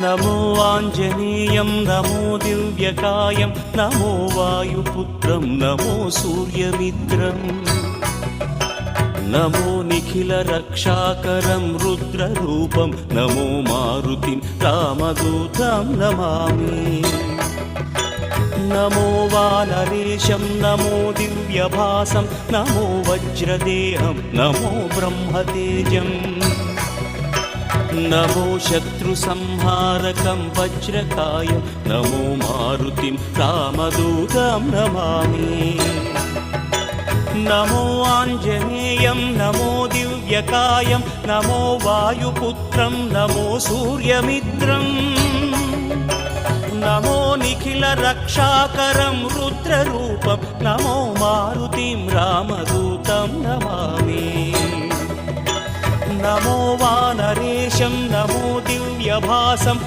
नमो आञ्जनेयं नमो दिव्यकायं नमो वायुपुत्रं नमो सूर्यमित्रम् नमो निखिलरक्षाकरं रुद्ररूपं नमो मारुतिं रामदूतं Namami. नमो वानरेशं नमो दिव्यभासं नमो वज्रदेहं नमो ब्रह्मतेजम् नमो शत्रुसंहारकं वज्रकायं नमो मारुतिं रामदूतं Namami. नमो आञ्जनेयं नमो दिव्यकायं नमो वायुपुत्रं नमो सूर्यमित्रम् नमो निखिलरक्षाकरं रुद्ररूपं नमो मारुतिं रामदूतं Namami. नमो वानरेशं नमो दिव्यभासं